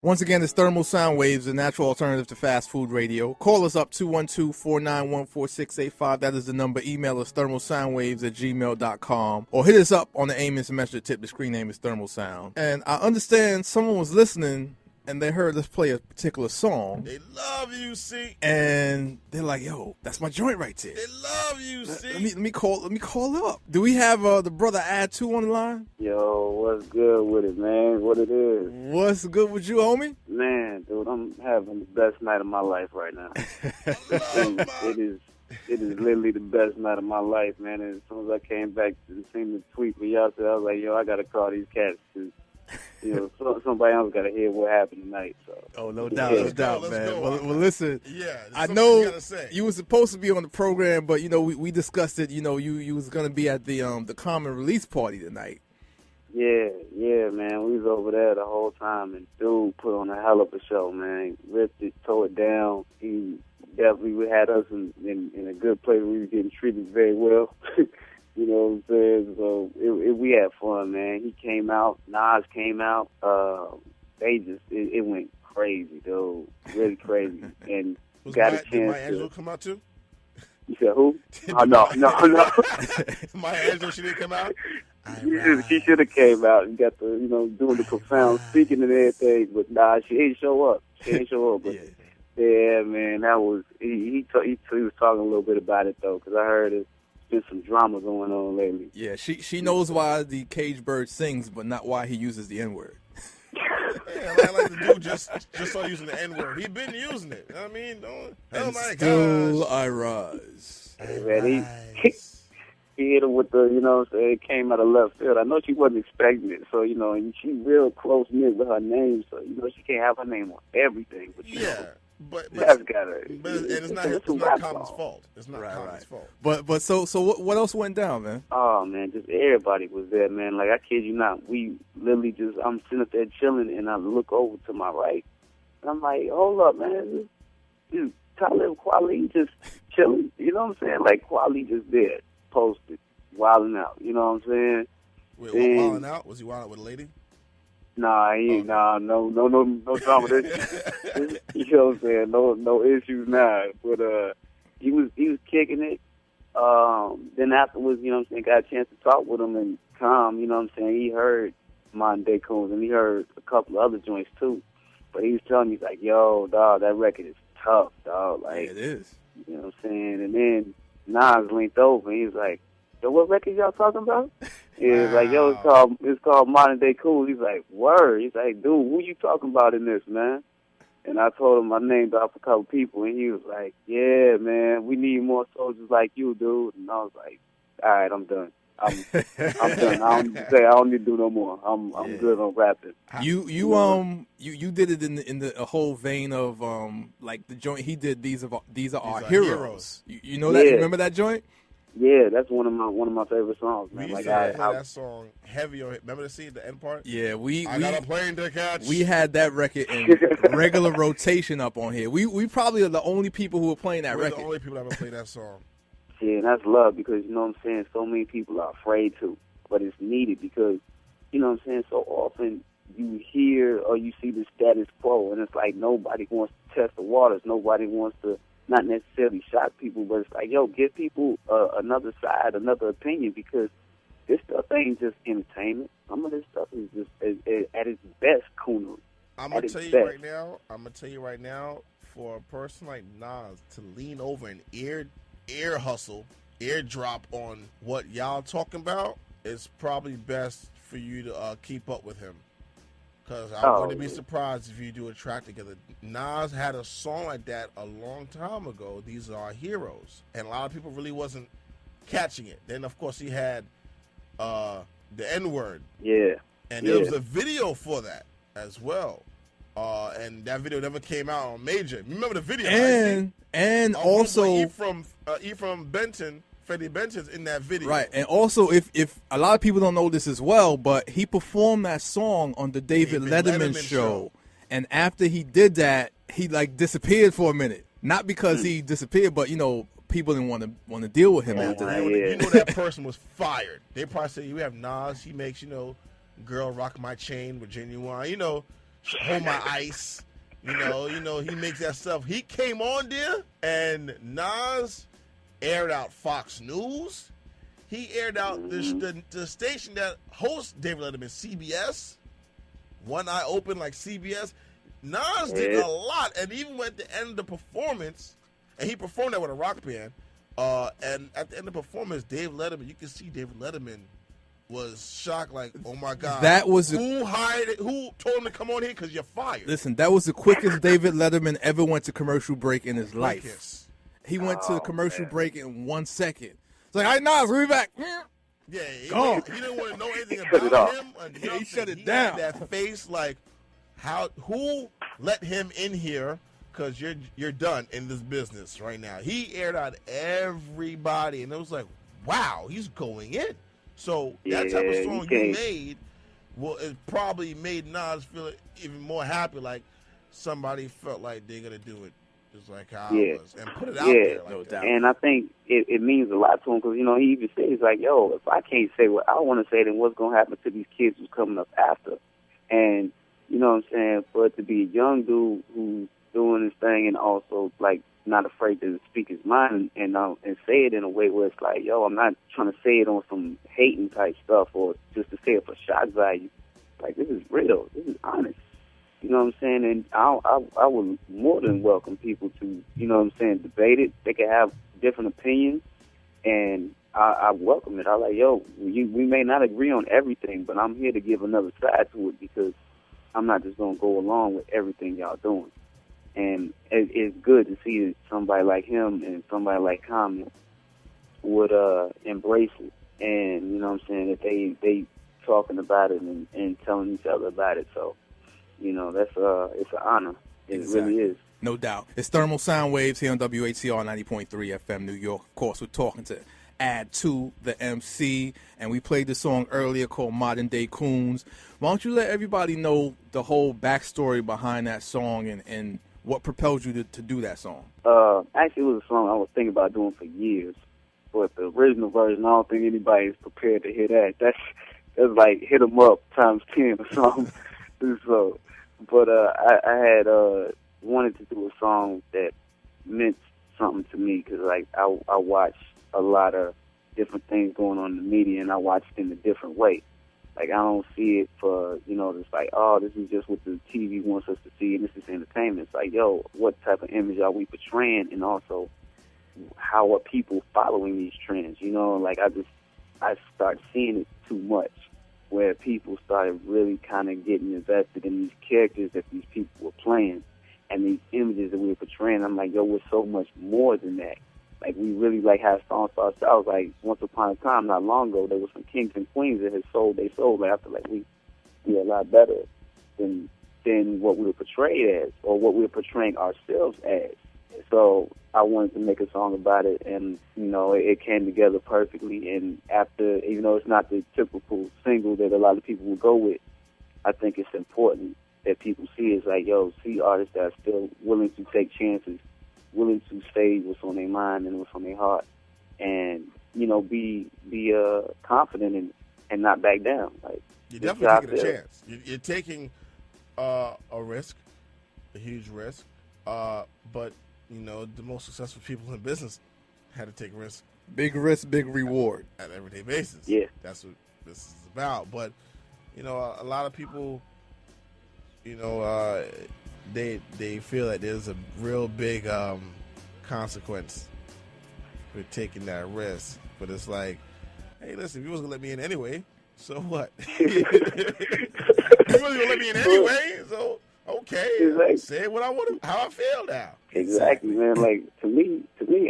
Once again, it's Thermal Sound Waves, a natural alternative to fast food radio. Call us up 212-491-4685. That is the number. Email us thermalsoundwaves@gmail.com. Or hit us up on the Amos and Messenger tip. The screen name is Thermal Sound. And I understand someone was listening and they heard us play a particular song. They love you, C. And they're like, yo, that's my joint right there. They love you, C. Let me call up. Do we have the brother Add-2 on the line? Yo, what's good with it, man? What it is? What's good with you, homie? Man, dude, I'm having the best night of my life right now. It is literally the best night of my life, man. And as soon as I came back and seen the tweet for y'all, I was like, yo, I gotta call these cats because somebody else gotta hear what happened tonight. So. Oh, no doubt, man. Go. Well, listen. Yeah, I know you were supposed to be on the program, but we discussed it. You was gonna be at the Common release party tonight. Yeah, man. We was over there the whole time, and dude put on a hell of a show, man. Ripped it, tore it down. He definitely had us in a good place. We were getting treated very well. You know what I'm saying? So we had fun, man. He came out. Nas came out. It went crazy, dude. Really crazy. And got a chance did Maya Angelou come out too? You said who? Oh, no. Maya Angelou, she didn't come out? She should have came out and got the, doing the profound speaking and everything, but nah, she ain't show up. But yeah, man, that was he was talking a little bit about it though, because I heard there's been some drama going on lately. Yeah, she knows why the cage bird sings, but not why he uses the N-word. Yeah, I like the dude just started using the N-word. He been using it. I mean, still I rise. Hey, man, he hit her with the, it came out of left field. I know she wasn't expecting it, so, she real close-knit with her name, so, she can't have her name on everything. But, but that's gotta, it's not Common's fault. It's not Common's fault. But so what else went down, man? Oh, man, just everybody was there, man. Like, I kid you not, we literally I'm sitting up there chilling, and I look over to my right, and I'm like, hold up, man, this Talib Kweli just chilling, you know what I'm saying? Like, Kweli just there. Posted, wilding out. You know what I'm saying? Wait, wilding out? Was he wilding out with a lady? Nah, he ain't. Nah, no drama. You know what I'm saying? No issues now. But he was kicking it. Then afterwards, you know what I'm saying, got a chance to talk with him and calm. You know what I'm saying? He heard Modern Day Coons and he heard a couple of other joints too. But he was telling me, he's like, yo, dog, that record is tough, dog. Like, yeah, it is. You know what I'm saying? And then Nas leaned over and he was like, yo, what record y'all talking about? He was like, yo, it's called Modern Day Cool. He's like, word. He's like, dude, who you talking about in this, man? And I told him I named off a couple people, and he was like, yeah, man, we need more soldiers like you, dude. And I was like, all right, I'm done. I'm done. I don't need to do no more. I'm good on rapping. You did it in the whole vein of like the joint he did. These are our heroes. You know that? Yeah. You remember that joint? Yeah, that's one of my favorite songs, man. We used like to play that song heavy on it. Remember the end part? Yeah, I got a plane to catch. We had that record in regular rotation up on here. We probably are the only people who were playing that record. We're the only people that ever played that song. Yeah, and that's love because, you know what I'm saying, so many people are afraid to, but it's needed because, you know what I'm saying, so often you hear or you see the status quo, and it's like nobody wants to test the waters. Nobody wants to not necessarily shock people, but it's like, yo, give people another side, another opinion, because this stuff ain't just entertainment. Some of this stuff is just at its best coonery. I'm going to tell you right now, for a person like Nas to lean over and ear hustle, ear drop on what y'all talking about, it's probably best for you to keep up with him. Because I wouldn't be surprised if you do a track together. Nas had a song like that a long time ago. These are our heroes. And a lot of people really wasn't catching it. Then, of course, he had the N-word. Yeah. And there was a video for that as well. And that video never came out on Major. Remember the video? And also Ephraim Benton, Freddie Benton's in that video. Right. And also, if a lot of people don't know this as well, but he performed that song on the David Letterman show. And after he did that, he like disappeared for a minute. Not because he disappeared, but people didn't want to deal with him after that. You know that person was fired. They probably say, you have Nas, he makes, Girl Rock My Chain with Genuine. hold my ice. He makes that stuff. He came on there, and Nas aired out Fox News. He aired out the station that hosts David Letterman, CBS. One eye open like CBS. Nas did a lot, and even at the end of the performance, and he performed that with a rock band. And at the end of the performance, Dave Letterman, you can see David Letterman was shocked, like, oh my God. Who told him to come on here? Because you're fired. Listen, that was the quickest David Letterman ever went to commercial break in his life. He went to commercial break in 1 second. It's like, all right, Nas, we'll be back. Yeah, he didn't want to know anything about him. He shut it down. He had that face like, who let him in here? Because you're done in this business right now. He aired out everybody, and it was like, wow, he's going in. So that type of song you made, it probably made Nas feel even more happy, like somebody felt like they're going to do it just like how I was, and put it out there. Like no that. doubt. And I think it means a lot to him because, he even says, like, yo, if I can't say what I want to say, then what's going to happen to these kids who's coming up after? And, you know what I'm saying, for it to be a young dude who's doing his thing and also, like, not afraid to speak his mind and say it in a way where it's like, yo, I'm not trying to say it on some hating type stuff or just to say it for shock value. Like, this is real. This is honest. You know what I'm saying? And I would more than welcome people to, you know what I'm saying, debate it. They can have different opinions, and I welcome it. I like, yo, we may not agree on everything, but I'm here to give another side to it because I'm not just going to go along with everything y'all doing. And it's good to see somebody like him and somebody like Common would embrace it. And, you know what I'm saying, that they talking about it and telling each other about it. So, that's it's an honor. It really is. No doubt. It's Thermal Sound Waves here on WHCR 90.3 FM New York. Of course, we're talking to Add-2, the MC, and we played the song earlier called Modern Day Coons. Why don't you let everybody know the whole backstory behind that song and what propelled you to do that song? Actually, it was a song I was thinking about doing for years. But the original version, I don't think anybody's prepared to hear that. That's like hit 'em up times 10 or something. So, but I had wanted to do a song that meant something to me because, like, I watch a lot of different things going on in the media, and I watch it in a different way. Like, I don't see it for, just like, oh, this is just what the TV wants us to see, and this is entertainment. It's like, yo, what type of image are we portraying, and also how are people following these trends? Like, I started seeing it too much, where people started really kind of getting invested in these characters that these people were playing and these images that we were portraying. I'm like, yo, we're so much more than that. Like, we really, like, had songs for ourselves. Like, once upon a time, not long ago, there was some kings and queens that had sold their soul, but after, like, we a lot better than what we were portrayed as or what we were portraying ourselves as. So I wanted to make a song about it, and, it came together perfectly. And after, even though it's not the typical single that a lot of people will go with, I think it's important that people see it's like, yo, see artists that are still willing to take chances, willing to say what's on their mind and what's on their heart, and, be confident and not back down. Like, you're definitely taking a chance. You're taking a risk, a huge risk, but, the most successful people in business had to take risks. Big risk, big reward. At everyday basis. Yeah. That's what this is about. But, a lot of people, they feel that there's a real big consequence for taking that risk. But it's like, hey, listen, if you wasn't going to let me in anyway, so what? You wasn't going to let me in anyway, so okay. Exactly. Say what I want, how I feel now. Exactly, man. Like, to me,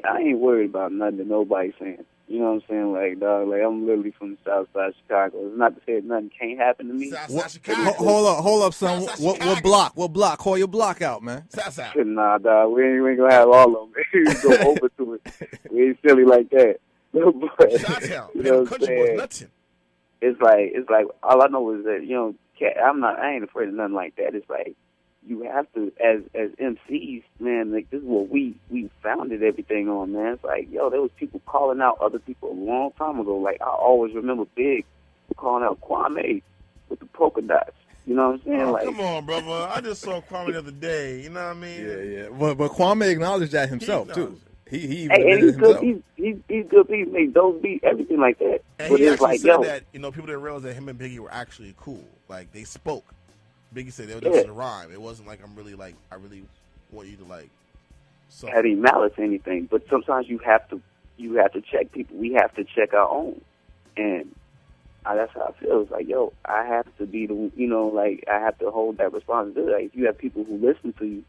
I ain't worried about nothing that nobody's saying. You know what I'm saying? Like, dog, like, I'm literally from the south side of Chicago. It's not to say that nothing can't happen to me. South Chicago. Hold up, son. What block? What block? Call your block out, man. South. Nah, dog, we ain't gonna have all of them. We go over to it. We ain't silly like that. But, South you know what I'm saying? It's like all I know is that, I ain't afraid of nothing like that. It's like, you have to, as MCs, man, like, this is what we founded everything on, man. It's like, yo, there was people calling out other people a long time ago. Like, I always remember Big calling out Kwame with the polka dots. You know what I'm saying? Oh, Like, come on, brother. I just saw Kwame the other day. You know what I mean? Yeah. But Kwame acknowledged that himself too. acknowledged He even hey, and admitted he's good. himself. He's good. He make those beats, everything like that. And But he it's actually like, said yo, that, people didn't realize that him and Biggie were actually cool. Like, they spoke. Biggie said, this Yeah. is a rhyme. It wasn't like, I really want you to, like, suffer. have any malice or anything. But sometimes you have to check people. We have to check our own, and that's how I feel. It's like, yo, I have to be the, like, I have to hold that responsibility. Like, if you have people who listen to you,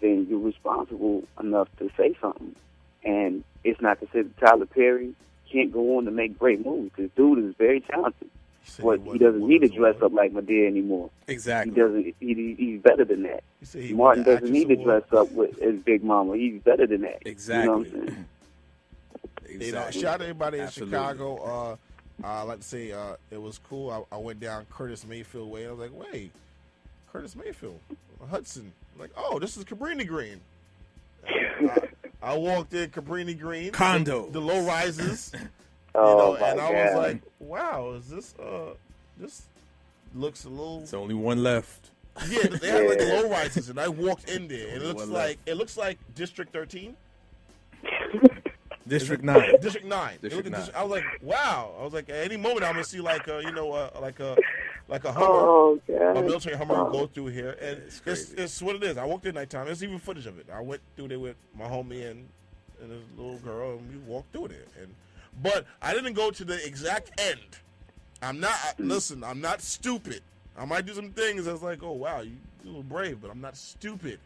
then you're responsible enough to say something. And it's not to say that Tyler Perry can't go on to make great moves. This dude is very talented, but he doesn't need to dress up like Madea anymore. Exactly. He doesn't. He's better than that. won Martin the doesn't need to Actress Award. dress up with his Big Mama. He's better than that. Exactly. You know what I'm saying? Exactly. Shout out to everybody in Absolutely. Chicago. I like to say it was cool. I went down Curtis Mayfield way. I was like, wait, Curtis Mayfield, Hudson. I'm like, oh, this is Cabrini Green. I walked in Cabrini Green, Condo, the low rises. Oh my and I God. was like, wow, is this this looks a little. It's only one left. Yeah, they had like Yeah. low rises, and I walked in there. And Only it one looks like District 13. District 9. District 9. District 9. I was like, wow. I was like, at any moment I'm gonna see like a Hummer, Oh a God. military Hummer go through here, and crazy. it's what it is. I walked in nighttime. There's even footage of it. I went through there with my homie and this little girl, and we walked through there. But I didn't go to the exact end. Listen, I'm not stupid. I might do some things that's like, oh wow, you're a little brave, but I'm not stupid.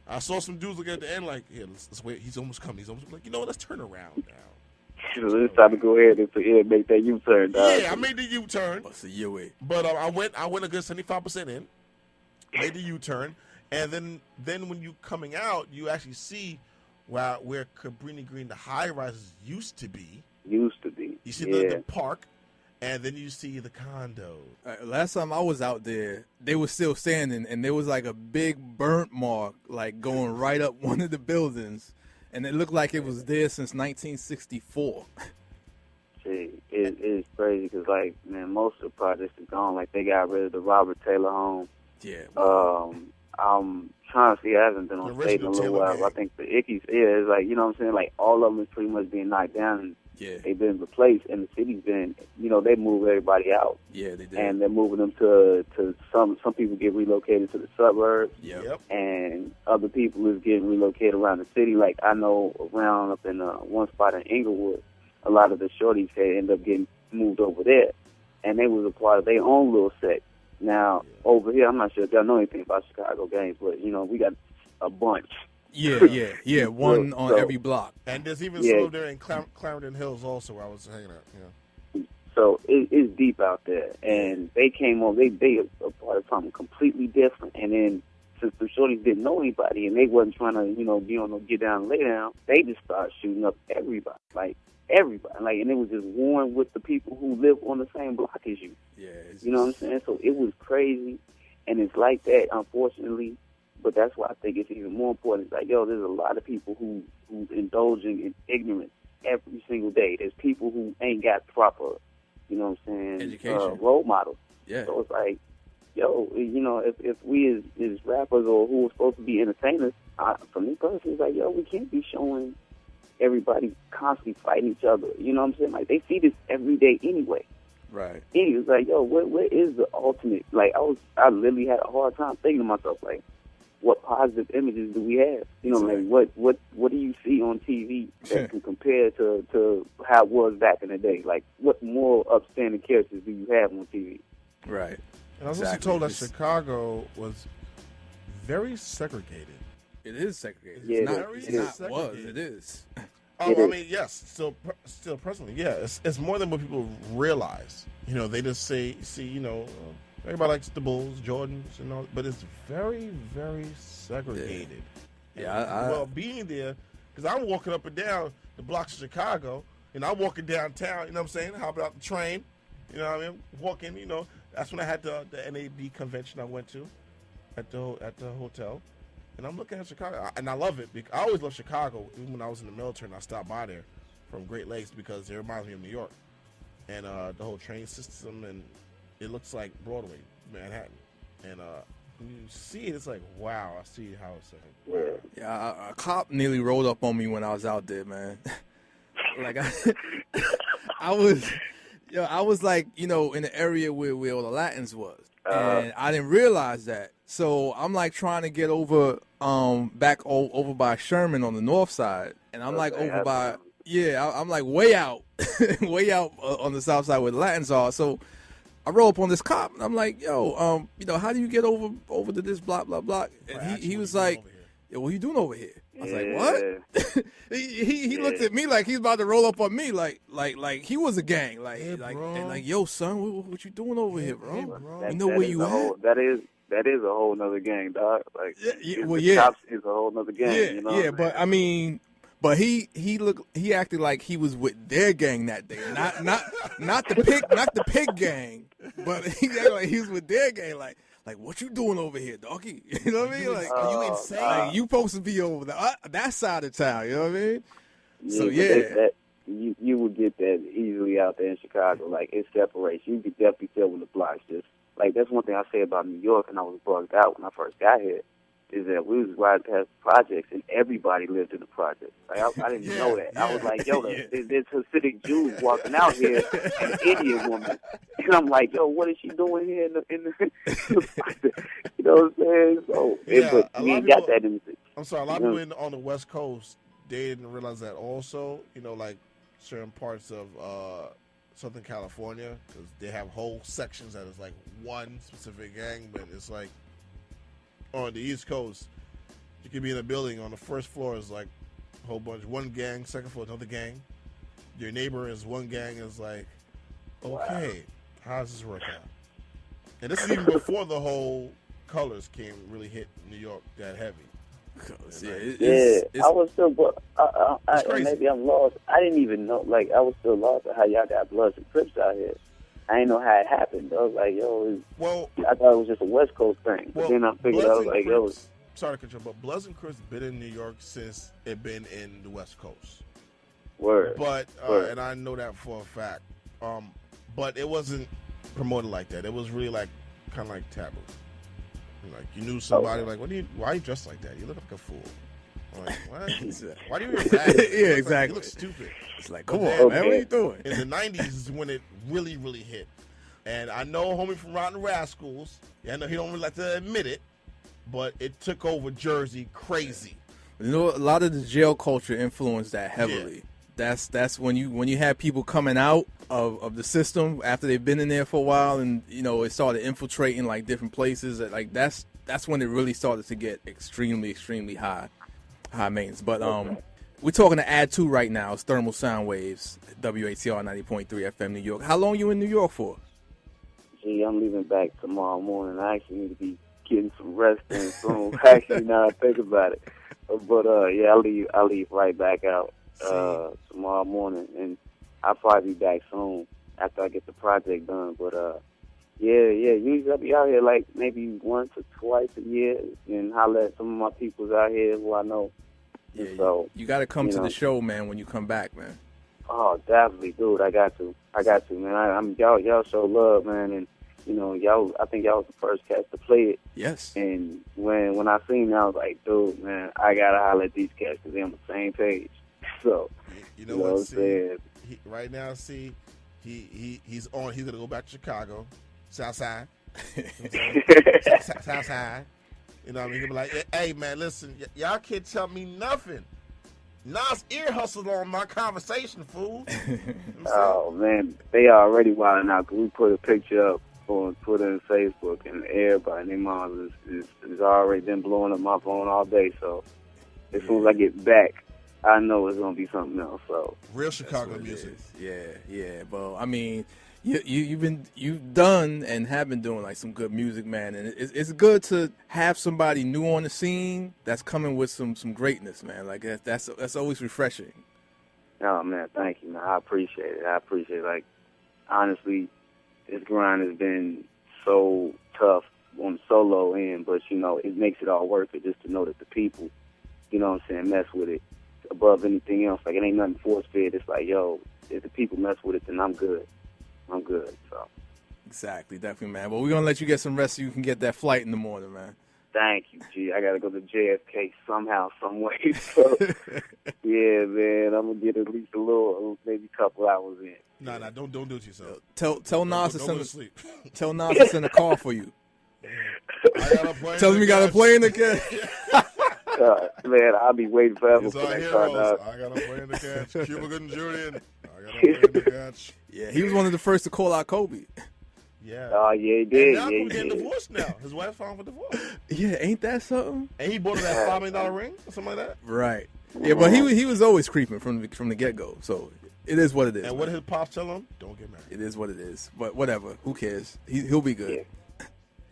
I saw some dudes look at the end like, yeah, let's wait. He's almost coming. He's almost like, you know what? Let's turn around now. So it's time to go ahead and make that U-turn, dog. Yeah, I made the U-turn, What's the year way? but I went a good 75% in, made the U-turn, and then when you coming out, you actually see where Cabrini Green, the high rises used to be. Used to be. You see Yeah. the park, and then you see the condo. Last time I was out there, they were still standing, and there was like a big burnt mark, like going right up one of the buildings, and it looked like it was there since 1964. See, it's crazy because, like, man, most of the projects are gone. Like, they got rid of the Robert Taylor home. Yeah. I'm trying to see. I haven't been on The stage in a original little Taylor while. gang. I think the Ickies, it's like, you know what I'm saying? Like, all of them is pretty much being knocked down, and Yeah. they've been replaced, and the city's been, they moved everybody out. Yeah, they did. And they're moving them to some people get relocated to the suburbs, Yep. and other people is getting relocated around the city. Like, I know around up in one spot in Inglewood, a lot of the shorties had end up getting moved over there, and they was a part of their own little sect. Now, over here, I'm not sure if y'all know anything about Chicago gangs, but, we got a bunch. Yeah. One on So- every block. And there's even Yeah. some over there in Clarendon Hills also where I was hanging out. Yeah. So it's deep out there, and they came on. They a part of something completely different. And then since the shorties didn't know anybody, and they wasn't trying to be on no get down and lay down, they just started shooting up everybody, like everybody, and it was just warring with the people who live on the same block as you. Yeah. It's You know what I'm saying? So it was crazy, and it's like that, unfortunately. But that's why I think it's even more important. It's like, yo, there's a lot of people who indulging in ignorance every single day. There's people who ain't got proper, Education. role models. Yeah. So it's like, yo, if we as rappers or who are supposed to be entertainers, for me personally, it's like, yo, we can't be showing everybody constantly fighting each other. You know what I'm saying? Like, they see this every day anyway. Right. It was like, yo, what is the ultimate? Like, I literally had a hard time thinking to myself, like, what positive images do we have? Like, what do you see on TV that can compare to how it was back in the day? Like, what more upstanding characters do you have on TV? Right. And I was Exactly. also told that It's- Chicago was very segregated. It is segregated. Yeah, It's not, it it's is. not was. Segregated. It is. Oh, It I is. mean, yes, still presently, yeah. It's more than what people realize. They just see, everybody likes the Bulls, Jordans, and all, but it's very, very segregated. Yeah, Well, being there, because I'm walking up and down the blocks of Chicago, and I'm walking downtown, you know what I'm saying, hopping out the train, you know what I mean, walking, that's when I had the NAB convention I went to at the hotel. And I'm looking at Chicago, and I love it. I always loved Chicago, even when I was in the military and I stopped by there from Great Lakes because it reminds me of New York. And the whole train system, and it looks like Broadway, Manhattan. And when you see it, it's like, wow, I see how it's like, wow. Yeah, a cop nearly rolled up on me when I was out there, man. Like I was like, in the area where all the Latins was, and I didn't realize that. So I'm like trying to get over, back over by Sherman on the north side, and I'm like over by, I'm like way out, way out on the south side where the Latins are. So I roll up on this cop, and I'm like, yo, how do you get over to this block, blah, blah? And he was like, yeah, what are you doing over here? I was like, what? he looked at me like he's about to roll up on me, like he was a gang, and like, yo, son, what you doing over here, bro? You know where you at? That is a whole nother gang, dog. Like, cops is a whole nother gang. But I mean, but he acted like he was with their gang that day, not the pig gang, but he acted like he was with their gang, like what you doing over here, doggy? You know what I mean? Like, are you insane? Like, you supposed to be over that side of town. You know what I mean? So you would get that easily out there in Chicago. Like, it separates. You could definitely tell when the blocks just like, that's one thing I say about New York, and I was bugged out when I first got here, is that we was riding past projects and everybody lived in the projects. Like, I didn't know that. I was like, yo, there's Hasidic Jews walking out here and an Indian woman, and I'm like, yo, what is she doing here in the project? You know what I'm saying? So, but we ain't got that in the. I'm sorry, a lot of people on the West Coast, they didn't realize that also. Like certain parts of Southern California, because they have whole sections that is like one specific gang, but it's like on the East Coast, you could be in a building, on the first floor is like a whole bunch, one gang, second floor another gang. Your neighbor is one gang, is like, okay, how does this work out? And this is even before the whole colors really hit New York that heavy. I was still, maybe I'm lost. I didn't even know, like, I was still lost at how y'all got Bloods and Crips out here. I didn't know how it happened. I was like, I thought it was just a West Coast thing. But then I figured out, like, sorry to cut you, but Bloods and Crips been in New York since it been in the West Coast. Word. But, Word. And I know that for a fact. But it wasn't promoted like that. It was really like, kind of like taboo. Like, you knew somebody, like, why are you dressed like that? You look like a fool. I'm like, what? Why do you wear rags? Yeah, exactly. You look stupid. It's like, come on, man, what are you doing? In the 90s is when it really, really hit. And I know homie from Rotten Rascals, I know he don't really like to admit it, but it took over Jersey crazy. A lot of the jail culture influenced that heavily. Yeah. That's when you have people coming out of the system after they've been in there for a while, and it started infiltrating like different places. Like that's when it really started to get extremely high maintenance. But we're talking to Add-2 right now. It's Thermal Sound Waves, WATR 90.3 FM New York. How long you in New York for? Gee, I'm leaving back tomorrow morning. I actually need to be getting some rest and soon. Actually, now I think about it. But I'll leave right back out tomorrow morning, and I'll probably be back soon after I get the project done. But usually I'll be out here like maybe once or twice a year and holler at some of my peoples out here who I know. Yeah, so you got to come to the show, man, when you come back, man. Oh, definitely, dude. I got to, man. Y'all show love, man, and y'all. I think y'all was the first cats to play it. Yes. And when I seen it, I was like, dude, man, I gotta holler at these cats because they're on the same page. So you know what I'm saying? Right now, he's on. He's gonna go back to Chicago, South Side. South Side. You know what I mean? He'll be like, hey man, listen, y'all can't tell me nothing. Nas ear hustled on my conversation, fool. Oh man, they already wilding out because we put a picture up on Twitter and Facebook, and everybody, their moms is already been blowing up my phone all day. So as soon as I get back, I know it's gonna be something else. So real Chicago music. Yeah. Well, I mean, you've done and have been doing like some good music, man, and it's good to have somebody new on the scene that's coming with some greatness, man. Like that's always refreshing. Oh man, thank you, man. I appreciate it. Like, honestly, this grind has been so tough on the solo end, but it makes it all worth it just to know that the people, mess with it above anything else. Like, it ain't nothing force fed. It's like, yo, if the people mess with it, then I'm good. So Exactly, definitely, man. Well, we're gonna let you get some rest so you can get that flight in the morning, man. Thank you, G. I got to go to JFK somehow, some way. So, yeah, man, I'm going to get at least maybe a couple hours in. Nah, don't do it yourself. Tell Nas to Don't go send to sleep. Tell Nas to send a call for you. I got a plane. Tell him you got a plane again. Man, I'll be waiting forever It's for our that car, heroes. dog. I got a plane to catch. Cuba Gooding Jr. I got a plane to catch. Yeah, he was one of the first to call out Kobe. Yeah. Oh, yeah, he did. And now Yeah, he Kobe getting did. divorced now. His wife filed for divorce. Yeah, ain't that something? And he bought her that $5 million ring or something like that. Right. Yeah, but he was always creeping from the get go. So it is what it is. And what did his pops tell him? Don't get married. It is what it is. But whatever. Who cares? He'll be good.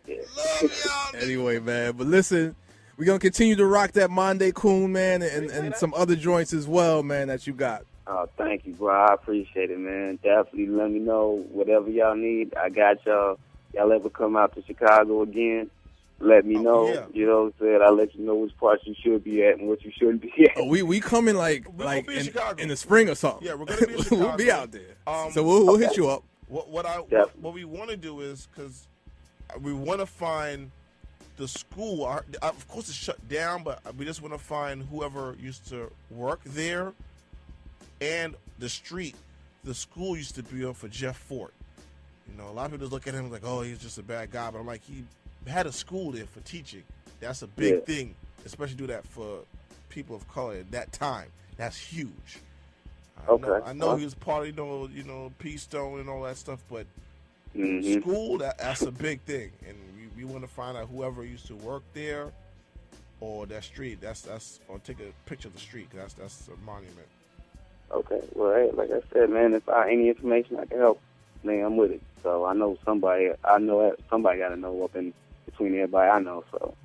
Yeah. Love y'all. Anyway, man. But listen, we're gonna continue to rock that Monday Coon, man, and some other joints as well, man, that you got. Oh, thank you, bro. I appreciate it, man. Definitely let me know whatever y'all need. I got y'all. Y'all ever come out to Chicago again, let me know. Yeah. You know what I'm saying? I'll let you know which parts you should be at and what you shouldn't be at. Oh, we coming like gonna be in Chicago. in the spring or something. Yeah, we're gonna be in Chicago. We'll be out there. So we'll hit you up. What we want to do is, because we want to find the school. Of course, it's shut down, but we just want to find whoever used to work there and the street the school used to be on for Jeff Fort. You know, a lot of people just look at him like, oh, he's just a bad guy. But I'm like, he had a school there for teaching. That's a big thing, especially do that for people of color at that time. That's huge. I know he was part of, you know, Peace Stone and all that stuff, but school, that's a big thing. And we want to find out whoever used to work there or that street. Or take a picture of the street, because that's a monument. Okay. Well, hey, like I said, man, if any information I can help, man, I'm with it. So I know somebody got to know up in between everybody I know. So,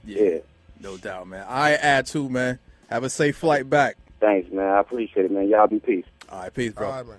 yeah. No doubt, man. I Add-2, man. Have a safe flight back. Thanks, man. I appreciate it, man. Y'all be peace. All right, peace, bro. All right, man.